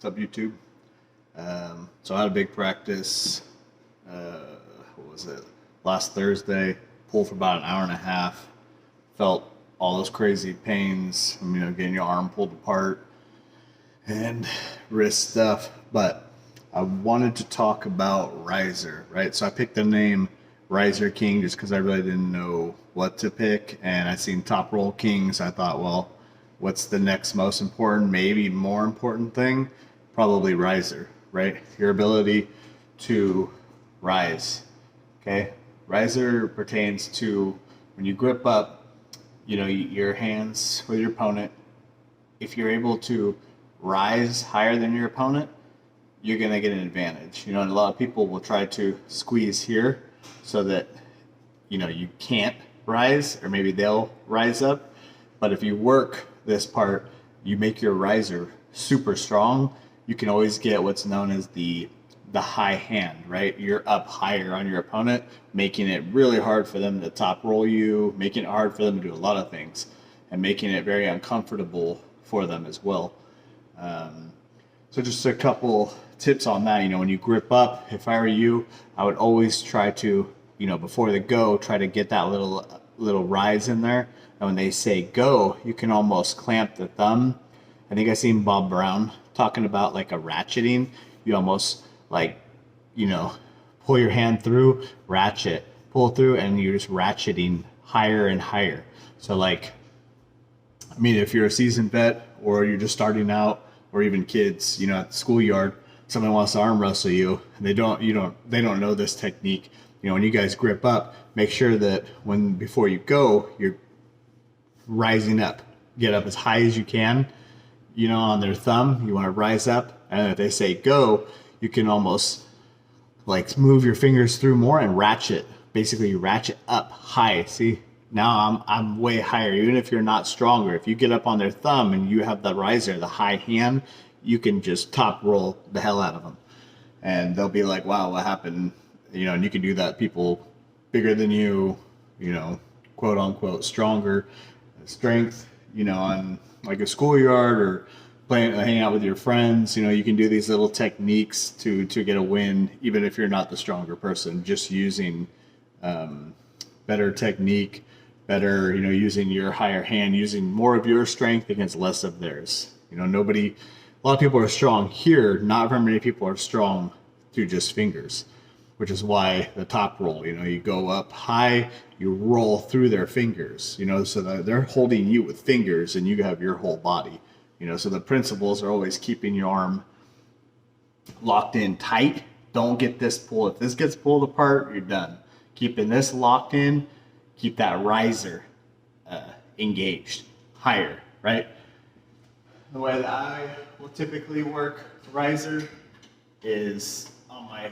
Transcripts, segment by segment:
What's up, YouTube? So I had a big practice. What was it? Last Thursday. Pulled for about an hour and a half. Felt all those crazy pains. Getting your arm pulled apart and wrist stuff. But I wanted to talk about Riser, right? So I picked the name Riser King just because I really didn't know what to pick, and I seen Top Roll King, so I thought, well, what's the next most important, maybe more important thing? Probably Riser, right? Your ability to rise. Okay, Riser pertains to when you grip up, your hands with your opponent. If you're able to rise higher than your opponent, you're going to get an advantage. And a lot of people will try to squeeze here so that, you can't rise, or maybe they'll rise up. But if you work this part, you make your riser super strong, you can always get what's known as the high hand, right? You're up higher on your opponent, making it really hard for them to top roll you, making it hard for them to do a lot of things, and making it very uncomfortable for them as well. So just a couple tips on that. When you grip up, if I were you, I would always try to, before the go, try to get that little rise in there. And when they say go, you can almost clamp the thumb. I think I seen Bob Brown talking about like a ratcheting. You almost pull your hand through, ratchet, pull through, and you're just ratcheting higher and higher. So if you're a seasoned vet or you're just starting out, or even kids, at the schoolyard, someone wants to arm wrestle you, and they don't know this technique. When you guys grip up, make sure that before you go, you're rising up. Get up as high as you can, on their thumb. You want to rise up, and if they say go, you can almost move your fingers through more and ratchet. Basically, you ratchet up high. See? Now I'm way higher. Even if you're not stronger, if you get up on their thumb and you have the riser, the high hand, you can just top roll the hell out of them. And they'll be like, wow, what happened? And you can do that. People bigger than you, quote unquote, stronger strength, on like a schoolyard or hanging out with your friends. You can do these little techniques to get a win, even if you're not the stronger person, just using better technique, better, using your higher hand, using more of your strength against less of theirs. A lot of people are strong here, not very many people are strong through just fingers, which is why the top roll, you go up high, you roll through their fingers, so that they're holding you with fingers and you have your whole body, so the principles are always keeping your arm locked in tight. Don't get this pulled. If this gets pulled apart, you're done. Keeping this locked in, keep that riser engaged higher, right? The way that I will typically work riser is on my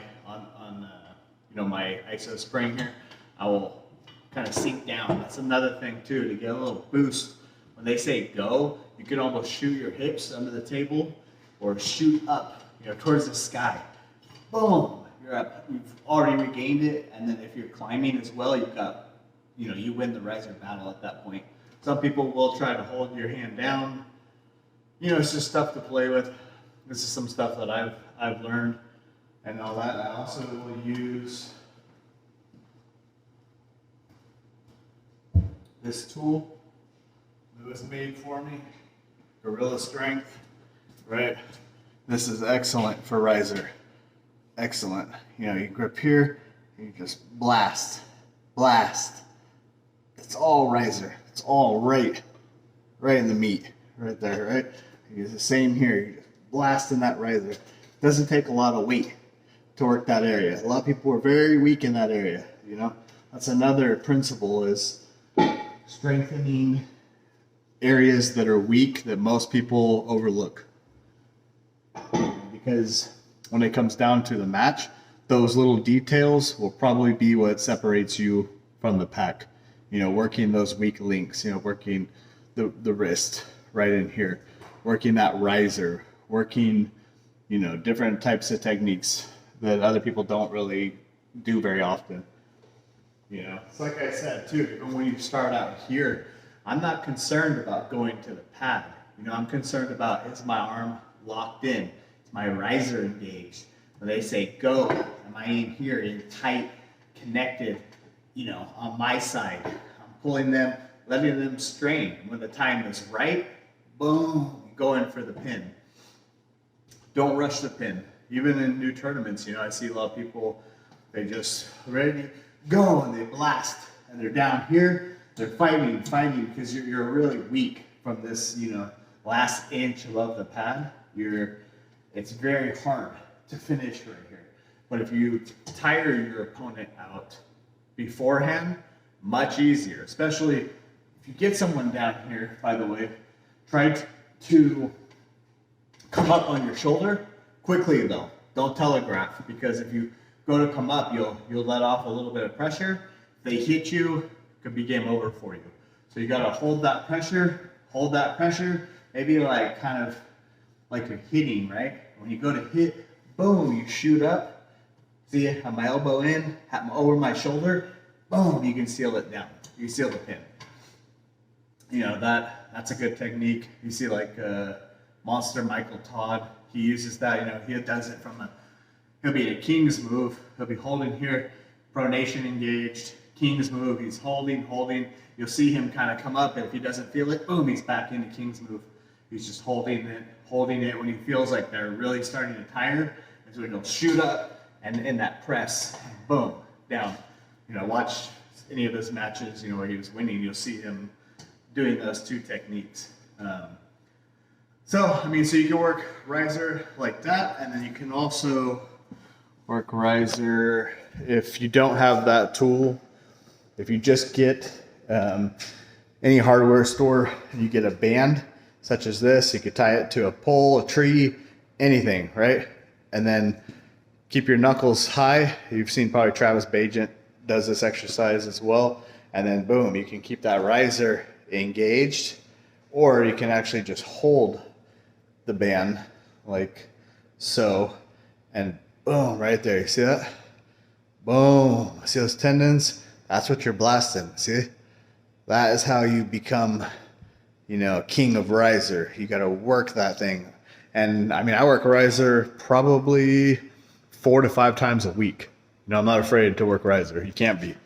ISO spring here. I will kind of sink down. That's another thing too, to get a little boost. When they say go, you can almost shoot your hips under the table or shoot up, towards the sky. Boom, you're up. You've already regained it, and then if you're climbing as well, you've got, you win the riser battle at that point. Some people will try to hold your hand down. It's just stuff to play with. This is some stuff that I've learned and all that. I also will use this tool that was made for me, Gorilla Strength, right? This is excellent for riser. Excellent. You grip here, you just blast. It's all riser. It's all right in the meat, right there, right? You do the same here. You just blast in that riser. Doesn't take a lot of weight to work that area. A lot of people are very weak in that area. That's another principle, is strengthening areas that are weak that most people overlook. Because when it comes down to the match, those little details will probably be what separates you from the pack. Working those weak links, working the wrist right in here, working that riser, working, different types of techniques that other people don't really do very often. It's like I said too, even when you start out here, I'm not concerned about going to the pad. I'm concerned about, is my arm locked in? Is my riser engaged. When they say go, am I in here in tight, connected, on my side? I'm pulling them, letting them strain. When the time is right, boom, go in for the pin. Don't rush the pin. Even in new tournaments, I see a lot of people, they just ready, go, and they blast. And they're down here, they're fighting because you're really weak from this, last inch above the pad. It's very hard to finish right here. But if you tire your opponent out beforehand, much easier. Especially if you get someone down here, by the way, try to come up on your shoulder quickly though. Don't telegraph, because if you go to come up, you'll let off a little bit of pressure. If they hit you, it could be game over for you. So you gotta hold that pressure, maybe like kind of like you're hitting, right? When you go to hit, boom, you shoot up. See, I have my elbow in, over my shoulder, boom, you can seal it down. You seal the pin. That's a good technique. You see like Monster Michael Todd, he uses that, he does it he'll be in a king's move, he'll be holding here, pronation engaged, king's move, he's holding. You'll see him kind of come up, and if he doesn't feel it, boom, he's back into king's move. He's just holding it. When he feels like they're really starting to tire, and so he'll shoot up, and in that press, boom, down. Watch any of his matches, where he was winning, you'll see him doing those two techniques. So you can work riser like that, and then you can also work riser if you don't have that tool. If you just get any hardware store, you get a band such as this, you could tie it to a pole, a tree, anything, right? And then keep your knuckles high. You've seen probably Travis Bagent does this exercise as well. And then boom, you can keep that riser engaged, or you can actually just hold the band like so, and boom, right there. You see that? Boom. See those tendons? That's what you're blasting. See? That is how you become, king of riser. You got to work that thing. And I work riser probably 4 to 5 times a week. I'm not afraid to work riser. You can't beat.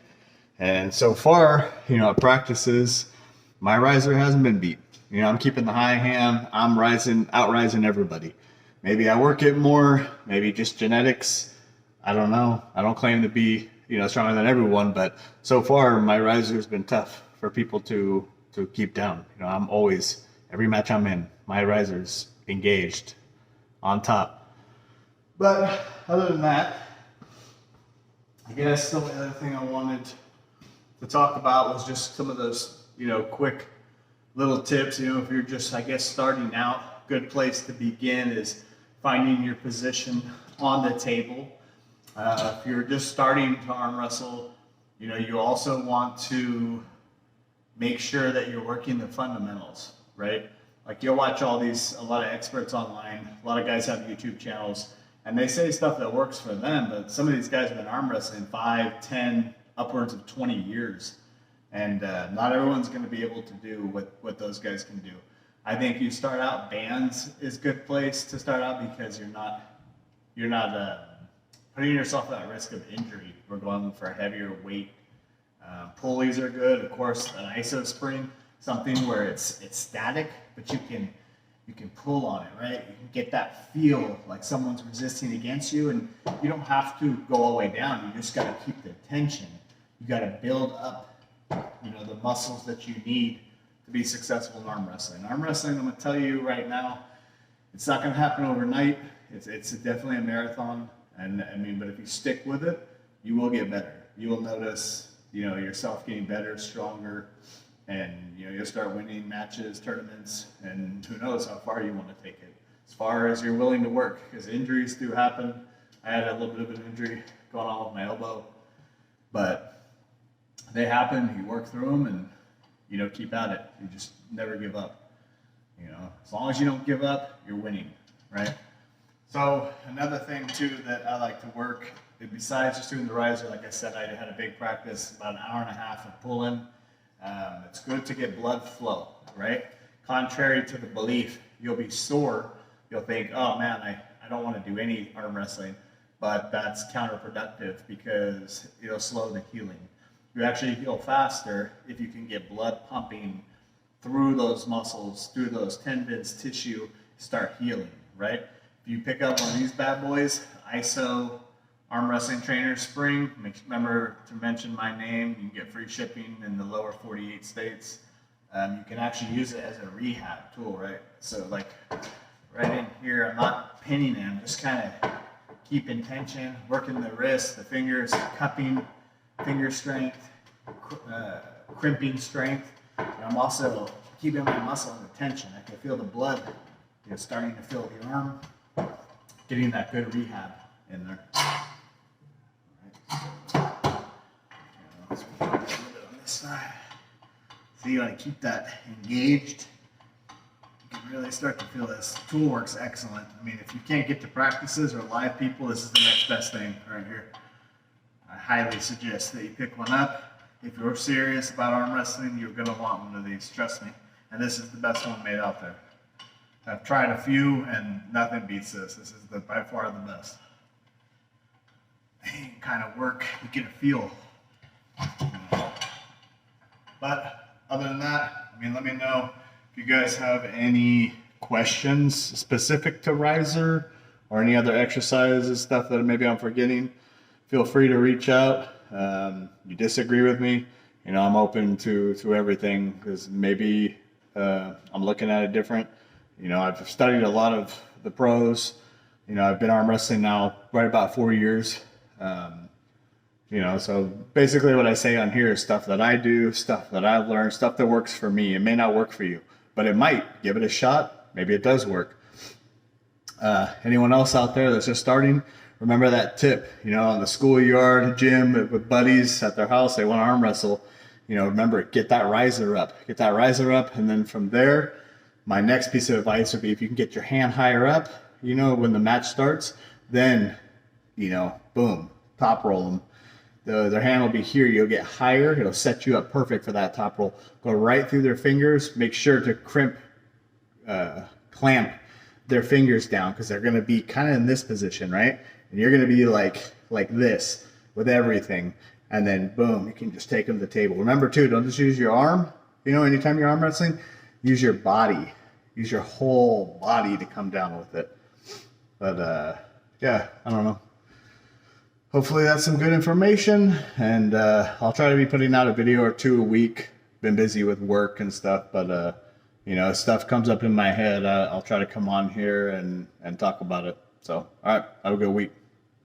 And so far, at practices, my riser hasn't been beat. I'm keeping the high hand. I'm out rising everybody. Maybe I work it more, maybe just genetics. I don't know. I don't claim to be, stronger than everyone, but so far my riser has been tough for people to keep down. I'm always, every match I'm in, my riser's engaged on top. But other than that, I guess the other thing I wanted to talk about was just some of those, quick little tips. If you're just, starting out, good place to begin is finding your position on the table. If you're just starting to arm wrestle, you also want to make sure that you're working the fundamentals, right? Like you'll watch a lot of experts online, a lot of guys have YouTube channels, and they say stuff that works for them, but some of these guys have been arm wrestling 5, 10, upwards of 20 years. And not everyone's going to be able to do what those guys can do. I think you start out, bands is a good place to start out, because you're not putting yourself at risk of injury. We're going for a heavier weight. Pulleys are good, of course. An iso spring, something where it's static, but you can pull on it, right? You can get that feel like someone's resisting against you, and you don't have to go all the way down. You just got to keep the tension. You got to build up, the muscles that you need to be successful in arm wrestling. Arm wrestling, I'm going to tell you right now, it's not going to happen overnight. It's definitely a marathon, but if you stick with it, you will get better. You will notice, yourself getting better, stronger, and you'll start winning matches, tournaments, and who knows how far you want to take it. As far as you're willing to work, because injuries do happen. I had a little bit of an injury going on with my elbow, but they happen. You work through them, and keep at it. You just never give up. As long as you don't give up, you're winning, right? So another thing too that I like to work, besides just doing the riser, like I said, I had a big practice, about an hour and a half of pulling. It's good to get blood flow, right? Contrary to the belief, you'll be sore. You'll think, oh man, I don't want to do any arm wrestling, but that's counterproductive because it'll slow the healing. You actually heal faster if you can get blood pumping through those muscles, through those tendons, tissue, start healing, right? If you pick up one of these bad boys, ISO Arm Wrestling Trainer Spring, remember to mention my name. You can get free shipping in the lower 48 states. You can actually use it as a rehab tool, right? So like right in here, I'm not pinning it, I'm just kind of keeping tension, working the wrists, the fingers, cupping, finger strength, crimping strength. And I'm also keeping my muscle under tension. I can feel the blood, starting to fill the arm, getting that good rehab in there. Let's put a little bit on this side. So you want to keep that engaged. You can really start to feel this. Tool works excellent. I mean, if you can't get to practices or live people, this is the next best thing right here. I highly suggest that you pick one up. If you're serious about arm wrestling, you're going to want one of these, trust me. And this is the best one made out there. I've tried a few and nothing beats this. This is by far the best. You can kind of work, you get a feel. But other than that, I mean, let me know if you guys have any questions specific to riser or any other exercises, stuff that maybe I'm forgetting. Feel free to reach out. You disagree with me, I'm open to everything, because maybe I'm looking at it different. I've studied a lot of the pros. I've been arm wrestling now right about 4 years. So basically what I say on here is stuff that I do, stuff that I've learned, stuff that works for me. It may not work for you, but it might. Give it a shot. Maybe it does work. Anyone else out there that's just starting, remember that tip, on the schoolyard gym with buddies at their house, they want to arm wrestle. Remember, get that riser up. Get that riser up, and then from there, my next piece of advice would be if you can get your hand higher up, when the match starts, then, boom, top roll them. Their hand will be here. You'll get higher. It'll set you up perfect for that top roll. Go right through their fingers. Make sure to clamp their fingers down, because they're going to be kind of in this position, right? And you're going to be like this with everything. And then, boom, you can just take them to the table. Remember, too, don't just use your arm. Anytime you're arm wrestling, use your body. Use your whole body to come down with it. But, yeah, I don't know. Hopefully that's some good information, and I'll try to be putting out a video or two a week. Been busy with work and stuff, but if stuff comes up in my head, I'll try to come on here and talk about it. So, all right, have a good week.